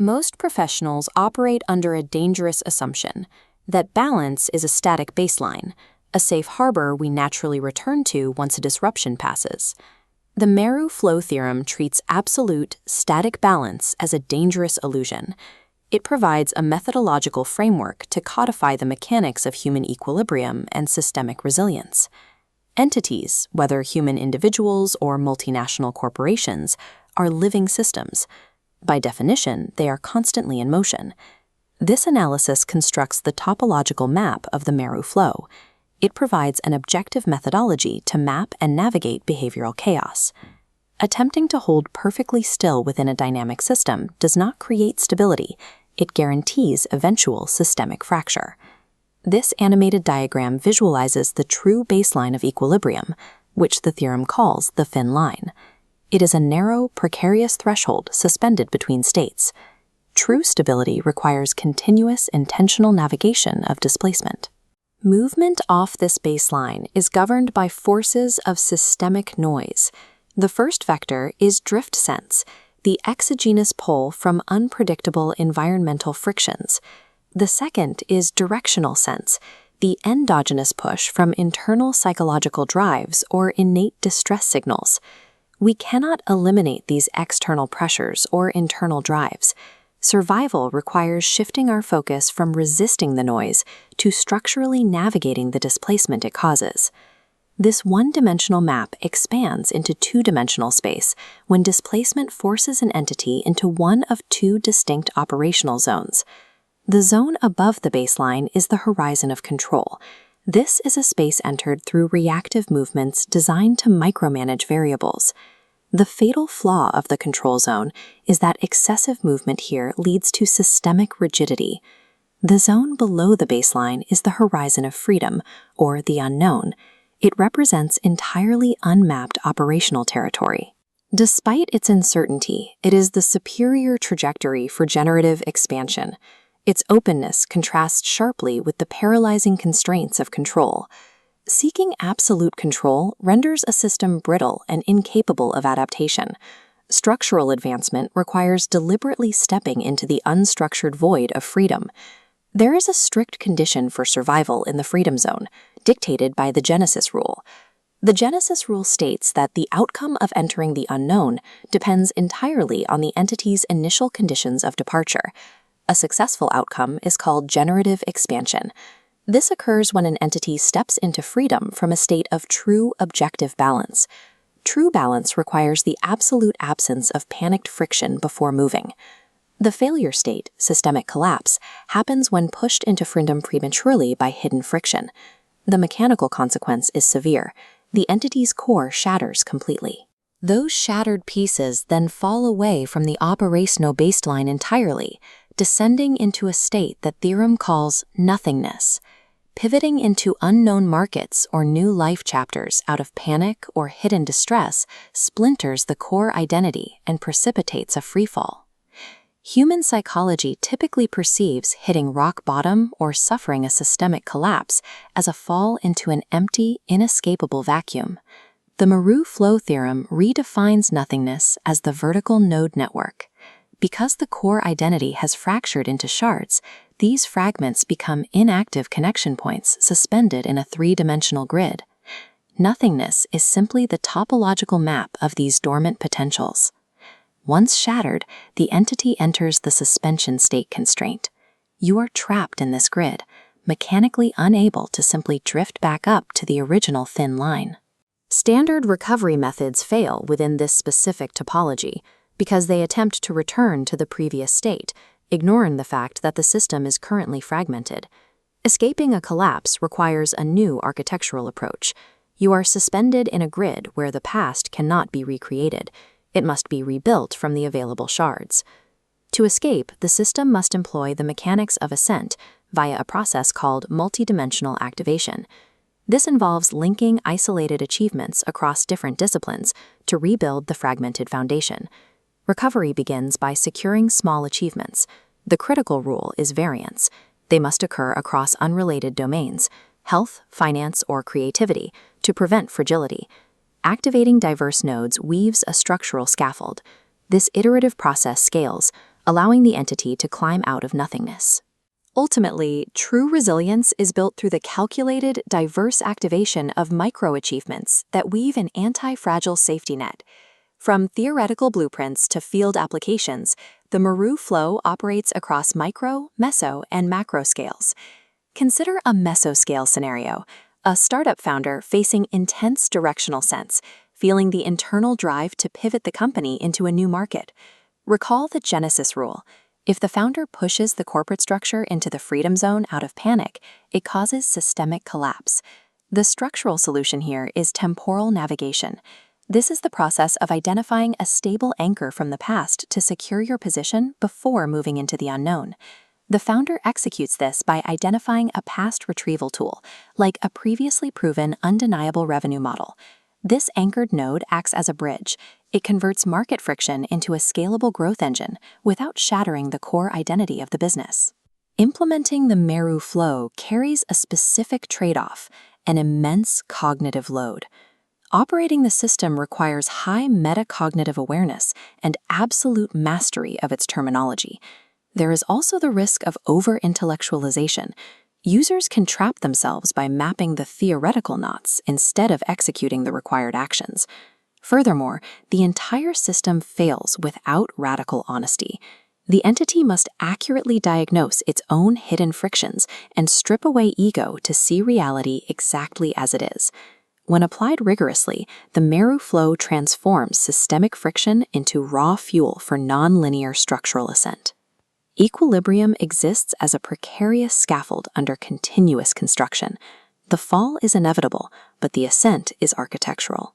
Most professionals operate under a dangerous assumption that balance is a static baseline, a safe harbor we naturally return to once a disruption passes. The Meru Flow theorem treats absolute, static balance as a dangerous illusion. It provides a methodological framework to codify the mechanics of human equilibrium and systemic resilience. Entities, whether human individuals or multinational corporations, are living systems. By definition, they are constantly in motion. This analysis constructs the topological map of the Meru Flow. It provides an objective methodology to map and navigate behavioral chaos. Attempting to hold perfectly still within a dynamic system does not create stability. It guarantees eventual systemic fracture. This animated diagram visualizes the true baseline of equilibrium, which the theorem calls the thin line. It is a narrow, precarious threshold suspended between states. True stability requires continuous, intentional navigation of displacement. Movement off this baseline is governed by forces of systemic noise. The first vector is drift sense, the exogenous pull from unpredictable environmental frictions. The second is directional sense, the endogenous push from internal psychological drives or innate distress signals. We cannot eliminate these external pressures or internal drives. Survival requires shifting our focus from resisting the noise to structurally navigating the displacement it causes. This one-dimensional map expands into two-dimensional space when displacement forces an entity into one of two distinct operational zones. The zone above the baseline is the horizon of control. This is a space entered through reactive movements designed to micromanage variables. The fatal flaw of the control zone is that excessive movement here leads to systemic rigidity. The zone below the baseline is the horizon of freedom, or the unknown. It represents entirely unmapped operational territory. Despite its uncertainty, it is the superior trajectory for generative expansion. Its openness contrasts sharply with the paralyzing constraints of control. Seeking absolute control renders a system brittle and incapable of adaptation. Structural advancement requires deliberately stepping into the unstructured void of freedom. There is a strict condition for survival in the freedom zone, dictated by the Genesis rule. The Genesis rule states that the outcome of entering the unknown depends entirely on the entity's initial conditions of departure. A successful outcome is called generative expansion. This occurs when an entity steps into freedom from a state of true objective balance. True balance requires the absolute absence of panicked friction before moving. The failure state, systemic collapse, happens when pushed into freedom prematurely by hidden friction. The mechanical consequence is severe. The entity's core shatters completely. Those shattered pieces then fall away from the operational baseline entirely, descending into a state that theorem calls nothingness. Pivoting into unknown markets or new life chapters out of panic or hidden distress splinters the core identity and precipitates a freefall. Human psychology typically perceives hitting rock bottom or suffering a systemic collapse as a fall into an empty, inescapable vacuum. The Meru Flow theorem redefines nothingness as the vertical node network. Because the core identity has fractured into shards, these fragments become inactive connection points suspended in a three-dimensional grid. Nothingness is simply the topological map of these dormant potentials. Once shattered, the entity enters the suspension state constraint. You are trapped in this grid, mechanically unable to simply drift back up to the original thin line. Standard recovery methods fail within this specific topology because they attempt to return to the previous state, ignoring the fact that the system is currently fragmented. Escaping a collapse requires a new architectural approach. You are suspended in a grid where the past cannot be recreated. It must be rebuilt from the available shards. To escape, the system must employ the mechanics of ascent via a process called multidimensional activation. This involves linking isolated achievements across different disciplines to rebuild the fragmented foundation. Recovery begins by securing small achievements. The critical rule is variance. They must occur across unrelated domains, health, finance, or creativity, to prevent fragility. Activating diverse nodes weaves a structural scaffold. This iterative process scales, allowing the entity to climb out of nothingness. Ultimately, true resilience is built through the calculated, diverse activation of micro-achievements that weave an anti-fragile safety net. From theoretical blueprints to field applications, the Meru Flow operates across micro, meso, and macro scales. Consider a mesoscale scenario, a startup founder facing intense directional sense, feeling the internal drive to pivot the company into a new market. Recall the Genesis rule. If the founder pushes the corporate structure into the freedom zone out of panic, it causes systemic collapse. The structural solution here is temporal navigation. This is the process of identifying a stable anchor from the past to secure your position before moving into the unknown. The founder executes this by identifying a past retrieval tool, like a previously proven undeniable revenue model. This anchored node acts as a bridge. It converts market friction into a scalable growth engine without shattering the core identity of the business. Implementing the Meru Flow carries a specific trade-off, an immense cognitive load. Operating the system requires high metacognitive awareness and absolute mastery of its terminology. There is also the risk of over-intellectualization. Users can trap themselves by mapping the theoretical knots instead of executing the required actions. Furthermore, the entire system fails without radical honesty. The entity must accurately diagnose its own hidden frictions and strip away ego to see reality exactly as it is. When applied rigorously, the Meru Flow transforms systemic friction into raw fuel for nonlinear structural ascent. Equilibrium exists as a precarious scaffold under continuous construction. The fall is inevitable, but the ascent is architectural.